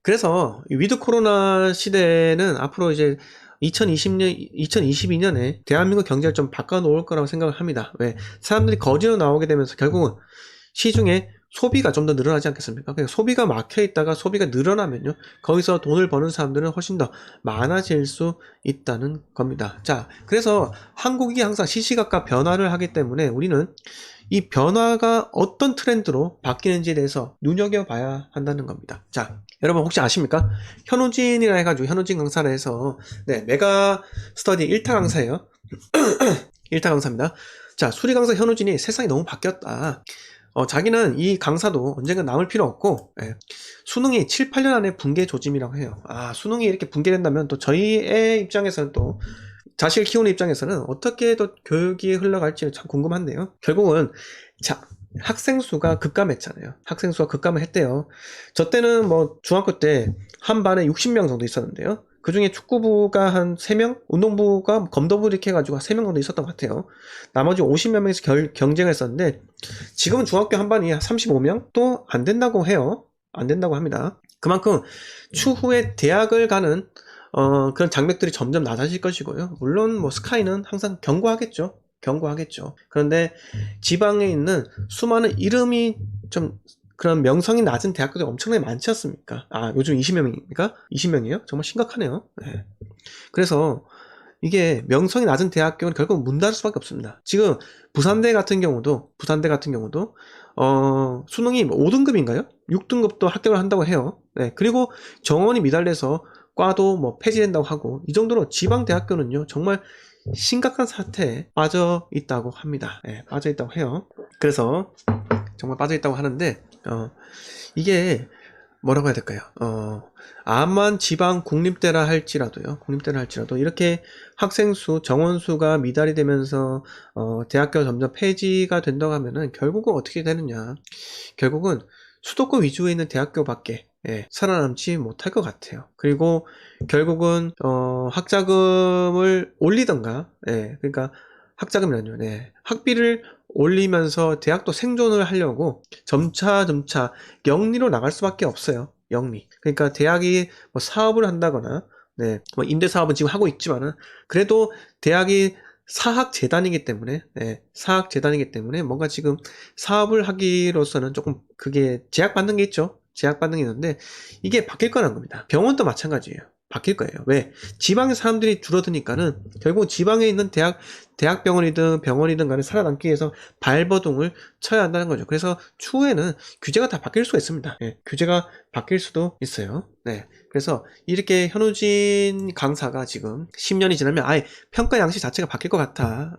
그래서 이 위드 코로나 시대는 앞으로 이제 2022년에 대한민국 경제를 좀 바꿔놓을 거라고 생각을 합니다. 왜? 사람들이 거리로 나오게 되면서 결국은 시중에 소비가 좀 더 늘어나지 않겠습니까? 그러니까 소비가 막혀 있다가 소비가 늘어나면요, 거기서 돈을 버는 사람들은 훨씬 더 많아질 수 있다는 겁니다. 자, 그래서 한국이 항상 시시각각 변화를 하기 때문에 우리는 이 변화가 어떤 트렌드로 바뀌는지에 대해서 눈여겨봐야 한다는 겁니다. 자, 여러분 혹시 아십니까? 현우진이라 해가지고 현우진 강사라 해서 네, 메가 스터디 1타 강사예요. 1타 강사입니다. 자, 수리 강사 현우진이 세상이 너무 바뀌었다. 자기는 이 강사도 언젠가 남을 필요 없고, 예, 수능이 7, 8년 안에 붕괴 조짐이라고 해요. 아, 수능이 이렇게 붕괴된다면 또 저희의 입장에서는 또 자식을 키우는 입장에서는 어떻게 또 교육이 흘러갈지 참 궁금한데요. 결국은 자, 학생 수가 급감했잖아요. 학생 수가 급감을 했대요. 저 때는 뭐 중학교 때 한 반에 60명 정도 있었는데요. 그 중에 축구부가 한 3명, 운동부가 검도부 이렇게 해가지고 3명 정도 있었던 것 같아요. 나머지 50몇 명에서 경쟁을 했었는데, 지금은 중학교 한 반이 35명? 또 안 된다고 해요. 안 된다고 합니다. 그만큼 추후에 대학을 가는 그런 장벽들이 점점 낮아질 것이고요. 물론 뭐 스카이는 항상 경고하겠죠. 경고하겠죠. 그런데 지방에 있는 수많은 이름이 좀 그런 명성이 낮은 대학교들이 엄청나게 많지 않습니까? 아, 요즘 20명입니까? 20명이에요? 정말 심각하네요. 네. 그래서 이게 명성이 낮은 대학교는 결국 문 닫을 수밖에 없습니다. 지금 부산대 같은 경우도 수능이 5등급인가요? 6등급도 합격을 한다고 해요. 네. 그리고 정원이 미달려서 과도 뭐 폐지된다고 하고, 이 정도로 지방 대학교는요 정말 심각한 사태에 빠져 있다고 합니다. 네, 빠져 있다고 해요. 그래서 정말 빠져 있다고 하는데, 이게 뭐라고 해야 될까요? 암만 지방 국립대라 할지라도 이렇게 학생 수, 정원 수가 미달이 되면서 대학교가 점점 폐지가 된다고 하면은 결국은 어떻게 되느냐? 결국은 수도권 위주에 있는 대학교밖에 살아남지 못할 것 같아요. 그리고 결국은 학자금을 올리던가, 그러니까 학자금이라뇨, 학비를 올리면서 대학도 생존을 하려고 점차 영리로 나갈 수밖에 없어요. 영리. 그러니까 대학이 뭐 사업을 한다거나, 뭐 임대 사업은 지금 하고 있지만은, 그래도 대학이 사학재단이기 때문에 뭔가 지금 사업을 하기로서는 조금 그게 제약받는 게 있죠. 제약받는 게 있는데, 이게 바뀔 거라는 겁니다. 병원도 마찬가지예요. 바뀔 거예요. 왜? 지방의 사람들이 줄어드니까는 결국 지방에 있는 대학병원이든 병원이든 간에 살아남기 위해서 발버둥을 쳐야 한다는 거죠. 그래서 추후에는 규제가 다 바뀔 수가 있습니다. 규제가 바뀔 수도 있어요. 그래서 이렇게 현우진 강사가 지금 10년이 지나면 아예 평가 양식 자체가 바뀔 것 같아.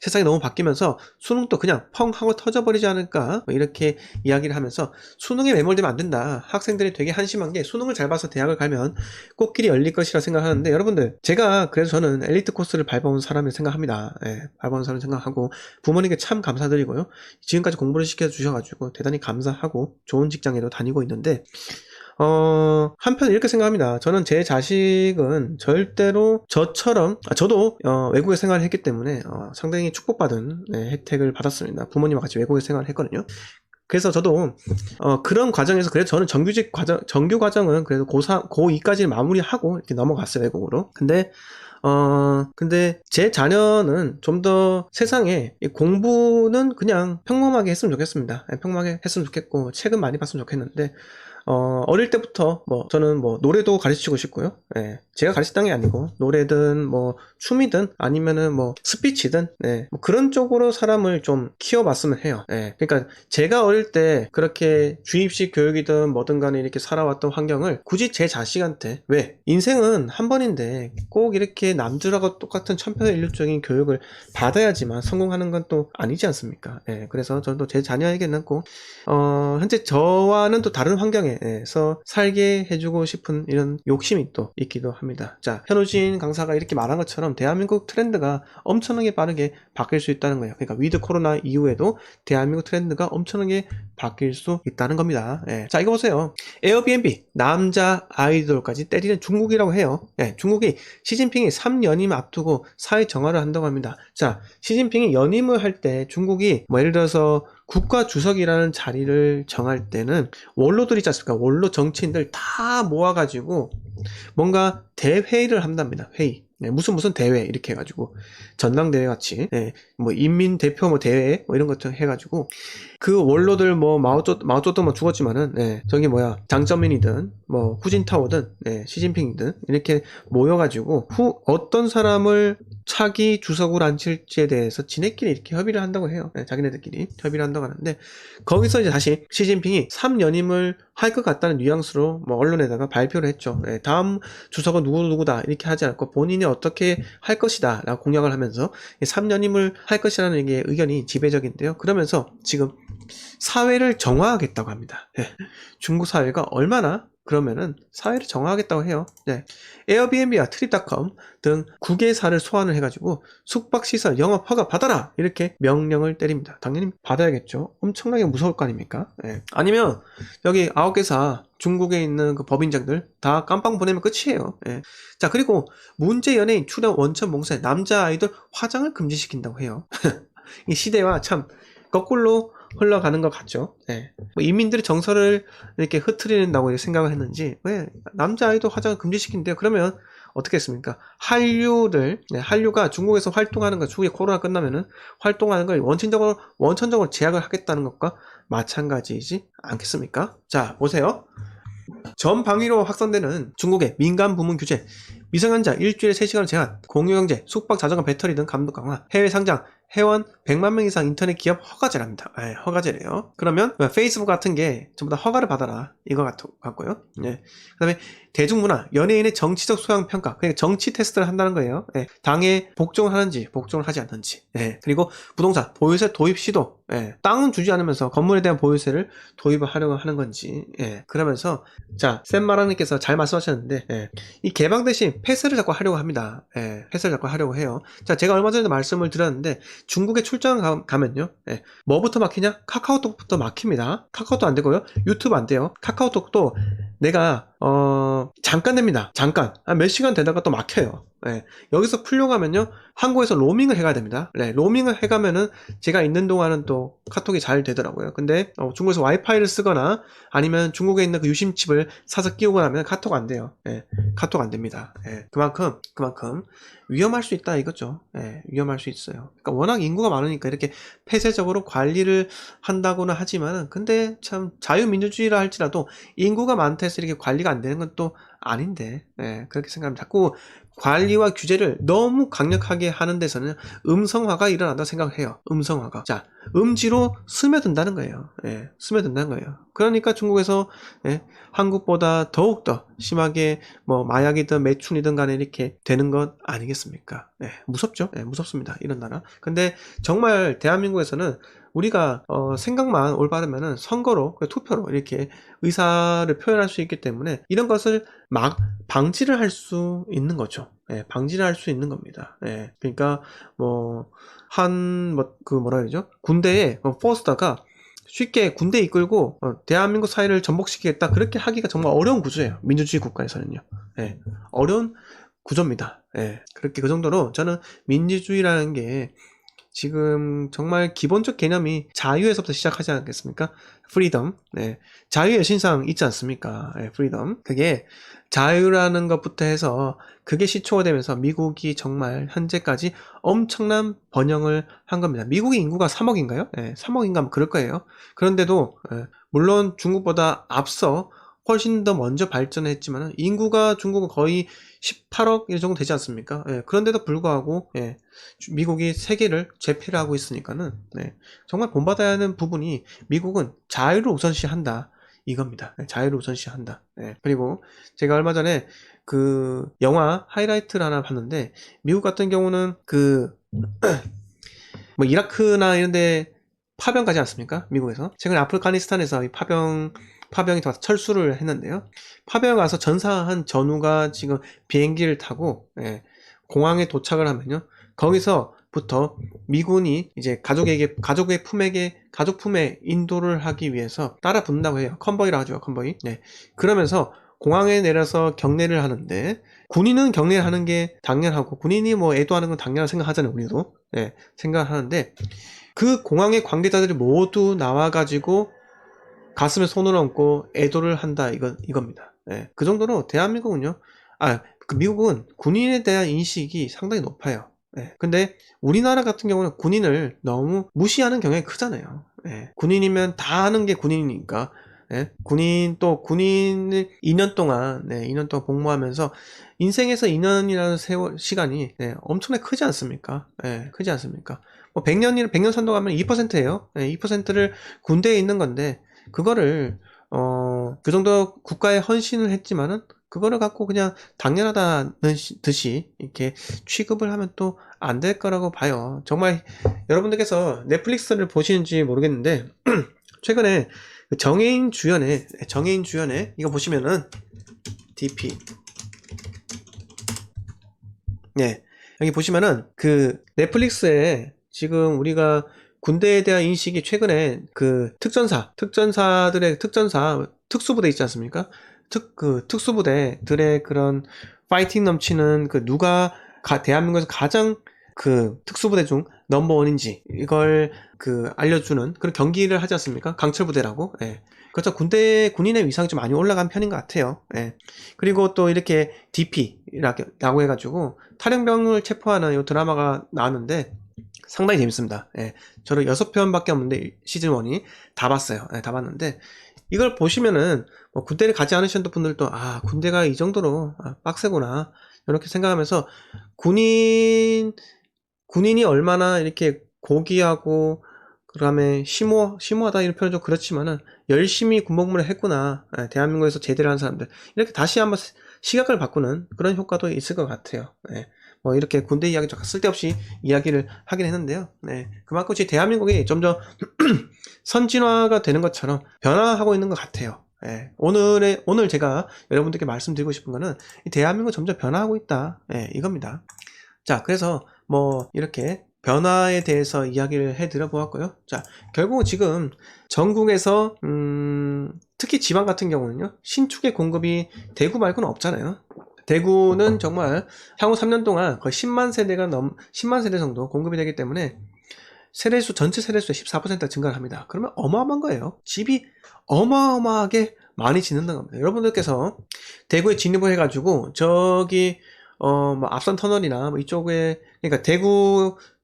세상이 너무 바뀌면서 수능도 그냥 펑 하고 터져버리지 않을까? 뭐 이렇게 이야기를 하면서 수능에 매몰되면 안 된다. 학생들이 되게 한심한 게 수능을 잘 봐서 대학을 가면 꽃길이 열릴 것이라 생각하는데, 여러분들, 제가 그래서 저는 엘리트 코스를 밟아온 사람을 생각합니다. 밟아온 사람을 생각하고 부모님께 참 감사드리고요. 지금까지 공부를 시켜주셔가지고 대단히 감사하고 좋은 직장에도 다니고 있는데, 한편 이렇게 생각합니다. 저는 제 자식은 절대로 저처럼, 저도 외국에 생활을 했기 때문에 상당히 축복받은 혜택을 받았습니다. 부모님과 같이 외국에 생활을 했거든요. 그래서 저도 그런 과정에서 그래도 저는 정규 과정은 그래도 고2까지 마무리하고 이렇게 넘어갔어요, 외국으로. 근데 제 자녀는 좀 더 세상에 공부는 그냥 평범하게 했으면 좋겠습니다. 평범하게 했으면 좋겠고 책은 많이 봤으면 좋겠는데, 어릴 때부터 저는 노래도 가르치고 싶고요. 제가 가르쳤던 게 아니고 노래든 춤이든 아니면은 스피치든 그런 쪽으로 사람을 좀 키워봤으면 해요. 그러니까 제가 어릴 때 그렇게 주입식 교육이든 뭐든 간에 이렇게 살아왔던 환경을 굳이 제 자식한테, 왜? 인생은 한 번인데 꼭 이렇게 남들하고 똑같은 천편일률적인 교육을 받아야지만 성공하는 건 또 아니지 않습니까? 그래서 저도 제 자녀에게는 꼭 현재 저와는 또 다른 환경에서 살게 해주고 싶은 이런 욕심이 또 있기도 합니다. 자, 현우진 강사가 이렇게 말한 것처럼 대한민국 트렌드가 엄청나게 빠르게 바뀔 수 있다는 거예요. 그러니까 위드 코로나 이후에도 대한민국 트렌드가 엄청나게 바뀔 수 있다는 겁니다. 자, 이거 보세요. 에어비앤비, 남자 아이돌까지 때리는 중국이라고 해요. 중국이 시진핑이 3연임 앞두고 사회 정화를 한다고 합니다. 자, 시진핑이 연임을 할 때 중국이 예를 들어서 국가 주석이라는 자리를 정할 때는 원로들 있지 않습니까? 원로 정치인들 다 모아가지고 뭔가 대회의를 한답니다. 회의. 네, 무슨 대회 이렇게 해가지고 전당대회 같이 뭐 인민대표 뭐 대회 뭐 이런 것들 해가지고 그 원로들 뭐 마오쩌둥 뭐 죽었지만은 저기 뭐야 장쩌민이든 뭐 후진타오든 시진핑이든 이렇게 모여가지고 어떤 사람을 차기 주석으로 앉힐지에 대해서 지네끼리 이렇게 협의를 한다고 해요. 자기네들끼리 협의를 한다고 하는데 거기서 이제 다시 시진핑이 3연임을 할 것 같다는 뉘앙스로 뭐 언론에다가 발표를 했죠. 다음 주석은 누구다 이렇게 하지 않고 본인이 어떻게 할 것이다 라고 공약을 하면서 3연임을 할 것이라는 게 의견이 지배적인데요. 그러면서 지금 사회를 정화하겠다고 합니다. 중국 사회가 얼마나 그러면은 사회를 정화하겠다고 해요. 에어비앤비와 트립닷컴 등 국외사를 소환을 해가지고 숙박시설 영업 허가 받아라 이렇게 명령을 때립니다. 당연히 받아야겠죠. 엄청나게 무서울 거 아닙니까? 아니면 여기 9개사 중국에 있는 그 법인장들 다 깜빵 보내면 끝이에요. 자, 그리고 문제 연예인 출연 원천 봉쇄 남자 아이돌 화장을 금지시킨다고 해요. 이 시대와 참 거꾸로 흘러가는 것 같죠. 뭐 인민들의 정서를 이렇게 흐트린다고 생각을 했는지 왜 남자 아이돌 화장을 금지시킨대요? 그러면 어떻게 했습니까? 한류가 중국에서 활동하는 거, 중국에 코로나 끝나면은 활동하는 걸 원천적으로 제약을 하겠다는 것과 마찬가지이지 않겠습니까? 자, 보세요. 전 방위로 확산되는 중국의 민간 부문 규제, 미성년자 일주일에 3시간 제한, 공유경제, 숙박, 자전거, 배터리 등 감독 강화, 해외 상장, 회원 100만 명 이상 인터넷 기업 허가제랍니다. 허가제래요. 그러면 페이스북 같은 게 전부 다 허가를 받아라 이거 같고요. 그 다음에 대중문화, 연예인의 정치적 소양 평가, 그러니까 정치 테스트를 한다는 거예요. 당에 복종을 하는지 복종을 하지 않는지. 그리고 부동산 보유세 도입 시도, 땅은 주지 않으면서 건물에 대한 보유세를 도입을 하려고 하는 건지. 그러면서 자, 샘마라님께서 잘 말씀하셨는데 이 개방 대신 폐쇄를 자꾸 하려고 합니다. 폐쇄를 자꾸 하려고 해요. 자, 제가 얼마 전에 말씀을 드렸는데 중국에 출장 가면요, 뭐부터 막히냐? 카카오톡부터 막힙니다. 카카오톡 안 되고요, 유튜브 안 돼요. 카카오톡도 내가 잠깐 됩니다. 잠깐 몇 시간 되다가 또 막혀요. 여기서 풀려고 하면요, 한국에서 로밍을 해가야 됩니다. 로밍을 해가면은 제가 있는 동안은 또 카톡이 잘 되더라고요. 근데 중국에서 와이파이를 쓰거나 아니면 중국에 있는 그 유심칩을 사서 끼우고 나면 카톡 안 돼요. 카톡 안 됩니다. 그만큼 위험할 수 있다 이거죠. 위험할 수 있어요. 그러니까 워낙 인구가 많으니까 이렇게 폐쇄적으로 관리를 한다고는 하지만은, 근데 참 자유민주주의라 할지라도 인구가 많다 해서 이렇게 관리가 안 되는 건 또 아닌데, 그렇게 생각합니다. 자꾸 관리와 규제를 너무 강력하게 하는 데서는 음성화가 일어난다고 생각해요. 음성화가. 자, 음지로 스며든다는 거예요. 스며든다는 거예요. 그러니까 중국에서 한국보다 더욱더 심하게 뭐 마약이든 매춘이든 간에 이렇게 되는 것 아니겠습니까? 무섭죠? 무섭습니다. 이런 나라. 근데 정말 대한민국에서는 우리가 생각만 올바르면은 선거로, 투표로 이렇게 의사를 표현할 수 있기 때문에 이런 것을 막 방지를 할 수 있는 거죠. 방지를 할 수 있는 겁니다. 그러니까 뭐라 그러죠? 군대에 포스터가 쉽게 군대 이끌고 대한민국 사회를 전복시키겠다 그렇게 하기가 정말 어려운 구조예요. 민주주의 국가에서는요. 어려운 구조입니다. 그렇게 그 정도로 저는 민주주의라는 게 지금 정말 기본적 개념이 자유에서부터 시작하지 않겠습니까? 프리덤. 자유의 신상 있지 않습니까? 프리덤. 그게 자유라는 것부터 해서 그게 시초가 되면서 미국이 정말 현재까지 엄청난 번영을 한 겁니다. 미국의 인구가 3억인가요? 3억인가 그럴 거예요. 그런데도 물론 중국보다 앞서 훨씬 더 먼저 발전했지만 인구가 중국은 거의 18억 이 정도 되지 않습니까? 그런데도 불구하고 미국이 세계를 제패를 하고 있으니까는 정말 본받아야 하는 부분이 미국은 자유를 우선시한다 이겁니다. 자유를 우선시한다. 그리고 제가 얼마 전에 그 영화 하이라이트를 하나 봤는데, 미국 같은 경우는 그 뭐 이라크나 이런데 파병 가지 않습니까? 미국에서 최근에 아프가니스탄에서 이 파병이 다 철수를 했는데요. 파병 가서 전사한 전우가 지금 비행기를 타고 공항에 도착을 하면요, 거기서부터 미군이 이제 가족 품에 인도를 하기 위해서 따라 붙는다고 해요. 컨보이라고 하죠, 컨보이. 그러면서 공항에 내려서 경례를 하는데, 군인은 경례를 하는 게 당연하고 군인이 뭐 애도하는 건 당연하다고 생각하잖아요. 우리도 생각하는데, 그 공항의 관계자들이 모두 나와가지고 가슴에 손을 얹고 애도를 한다, 이겁니다. 예, 그 정도로 대한민국은요, 그 미국은 군인에 대한 인식이 상당히 높아요. 예, 근데 우리나라 같은 경우는 군인을 너무 무시하는 경향이 크잖아요. 예, 군인이면 다 하는 게 군인이니까. 예, 군인을 2년 동안, 2년 동안 복무하면서 인생에서 2년이라는 시간이, 엄청나게 크지 않습니까? 예, 크지 않습니까? 뭐 100년 산다고 하면 2%예요. 2%를 군대에 있는 건데, 그거를 그 정도 국가에 헌신을 했지만은 그거를 갖고 그냥 당연하다는 듯이 이렇게 취급을 하면 또 안 될 거라고 봐요. 정말 여러분들께서 넷플릭스를 보시는지 모르겠는데 최근에 정해인 주연의 이거 보시면은 DP, 여기 보시면은 그 넷플릭스에 지금 우리가 군대에 대한 인식이 최근에 그 특전사들의 특수부대 있지 않습니까? 특수부대들의 그런 파이팅 넘치는 그 누가 대한민국에서 가장 그 특수부대 중 넘버원인지 이걸 그 알려주는 그런 경기를 하지 않습니까? 강철부대라고. 예. 그렇죠. 군인의 위상이 좀 많이 올라간 편인 것 같아요. 예. 그리고 또 이렇게 DP라고 해가지고 탈영병을 체포하는 이 드라마가 나왔는데 상당히 재밌습니다. 예. 저는 6편밖에 없는데 시즌 1이 다 봤어요. 예, 다 봤는데 이걸 보시면은 뭐 군대를 가지 않으셨던 분들도 군대가 이 정도로 빡세구나 이렇게 생각하면서 군인이 얼마나 이렇게 고귀하고 그다음에 심오하다 이런 표현 좀 그렇지만은 열심히 군복무를 했구나. 예, 대한민국에서 제대를 한 사람들 이렇게 다시 한번 시각을 바꾸는 그런 효과도 있을 것 같아요. 예. 뭐 이렇게 군대 이야기 쓸데없이 이야기를 하긴 했는데요. 네, 그만큼 지금 대한민국이 점점 선진화가 되는 것처럼 변화하고 있는 것 같아요. 예, 오늘 제가 여러분들께 말씀드리고 싶은 거는 이 대한민국 점점 변화하고 있다. 예, 이겁니다. 자, 그래서 뭐 이렇게 변화에 대해서 이야기를 해드려 보았고요. 자, 결국은 지금 전국에서 특히 지방 같은 경우는요, 신축의 공급이 대구 말고는 없잖아요. 대구는 정말 향후 3년 동안 거의 10만 세대 정도 공급이 되기 때문에 전체 세대수의 14% 증가를 합니다. 그러면 어마어마한 거예요. 집이 어마어마하게 많이 짓는다는 겁니다. 여러분들께서 대구에 진입을 해가지고 저기 뭐 앞선 터널이나 뭐 이쪽에, 그러니까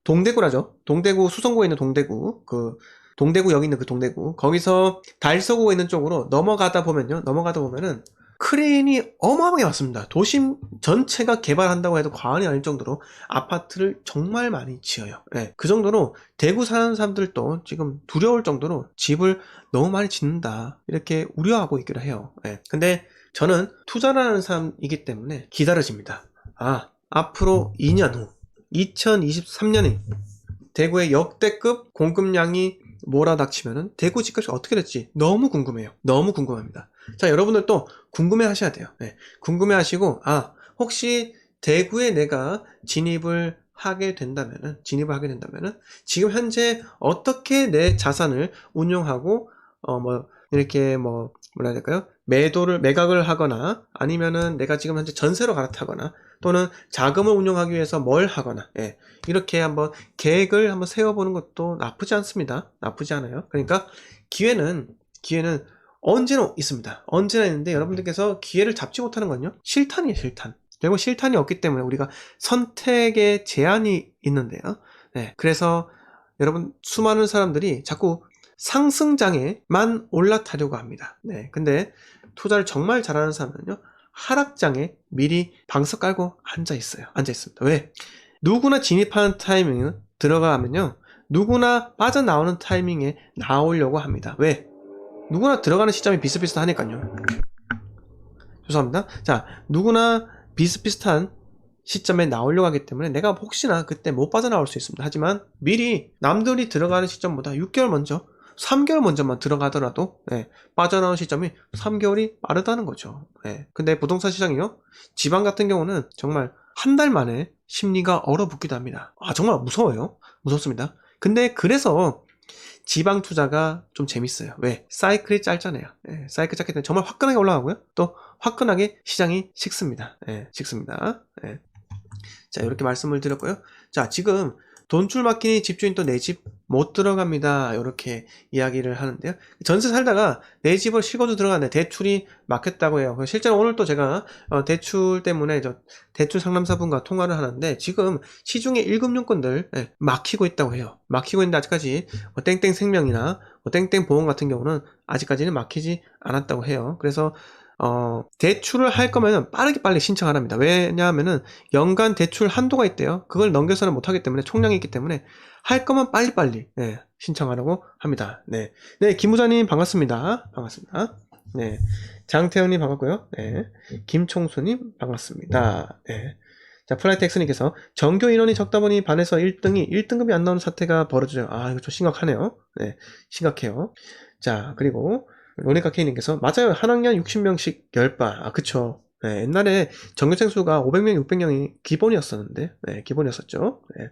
동대구라죠. 동대구 수성구에 있는 동대구역 있는 그 동대구, 거기서 달서구에 있는 쪽으로 넘어가다 보면은 크레인이 어마어마하게 많습니다. 도심 전체가 개발한다고 해도 과언이 아닐 정도로 아파트를 정말 많이 지어요. 네, 그 정도로 대구 사는 사람들도 지금 두려울 정도로 집을 너무 많이 짓는다 이렇게 우려하고 있기도 해요. 네, 근데 저는 투자라는 사람이기 때문에 기다려집니다. 앞으로 2년 후 2023년에 대구의 역대급 공급량이 몰아닥치면은 대구 집값이 어떻게 될지 너무 궁금해요. 너무 궁금합니다. 자, 여러분들도 궁금해 하셔야 돼요. 네, 궁금해 하시고, 혹시 대구에 내가 진입을 하게 된다면은, 지금 현재 어떻게 내 자산을 운용하고, 이렇게 뭐라 해야 될까요? 매각을 하거나, 아니면은 내가 지금 현재 전세로 갈아타거나, 또는 자금을 운용하기 위해서 뭘 하거나, 이렇게 한번 계획을 한번 세워보는 것도 나쁘지 않습니다. 나쁘지 않아요. 그러니까 기회는 언제나 있습니다. 언제나 있는데 여러분들께서 기회를 잡지 못하는 건요, 실탄이에요. 실탄. 결국 실탄이 없기 때문에 우리가 선택의 제한이 있는데요. 네, 그래서 여러분, 수많은 사람들이 자꾸 상승장에만 올라타려고 합니다. 네, 근데 투자를 정말 잘하는 사람은요, 하락장에 미리 방석 깔고 앉아 있습니다. 왜? 누구나 진입하는 타이밍은 들어가면요, 누구나 빠져나오는 타이밍에 나오려고 합니다. 왜? 누구나 들어가는 시점이 비슷비슷하니까요. 죄송합니다. 자, 누구나 비슷비슷한 시점에 나오려고 하기 때문에 내가 혹시나 그때 못 빠져나올 수 있습니다. 하지만 미리 남들이 들어가는 시점보다 6개월 먼저, 3개월 먼저만 들어가더라도 빠져나오는 시점이 3개월이 빠르다는 거죠. 근데 부동산 시장이요, 지방 같은 경우는 정말 한 달 만에 심리가 얼어붙기도 합니다. 정말 무서워요. 무섭습니다. 근데 그래서 지방 투자가 좀 재밌어요. 왜? 사이클이 짧잖아요. 사이클 짧기 때문에 정말 화끈하게 올라가고요, 또 화끈하게 시장이 식습니다. 식습니다. 자, 이렇게 말씀을 드렸고요. 자, 지금 돈줄 막히니 집주인 또 내 집 못 들어갑니다. 이렇게 이야기를 하는데요. 전세 살다가 내 집을 실거주 들어가는데 대출이 막혔다고 해요. 실제로 오늘 또 제가 대출 때문에 대출 상담사분과 통화를 하는데 지금 시중에 1금융권들 막히고 있다고 해요. 막히고 있는데 아직까지 땡땡 생명이나 땡땡 보험 같은 경우는 아직까지는 막히지 않았다고 해요. 그래서 대출을 할 거면 빠르게 빨리 신청하랍니다. 왜냐하면은 연간 대출 한도가 있대요. 그걸 넘겨서는 못하기 때문에 총량이 있기 때문에 할 거면 빨리빨리 신청하라고 합니다. 네, 김부자님 반갑습니다. 반갑습니다. 네, 장태현님 반갑고요. 네, 김총수님 반갑습니다. 네. 자, 플라이텍스님께서 전교 인원이 적다 보니 반에서 1등급이 안 나오는 사태가 벌어져요. 아, 이거 좀 심각하네요. 네, 심각해요. 자, 그리고 로니카 K님께서 맞아요. 한 학년 60명씩 10반. 아, 그쵸. 네, 옛날에 전교생 수가 500명, 600명이 기본이었었는데, 네, 기본이었었죠. 네.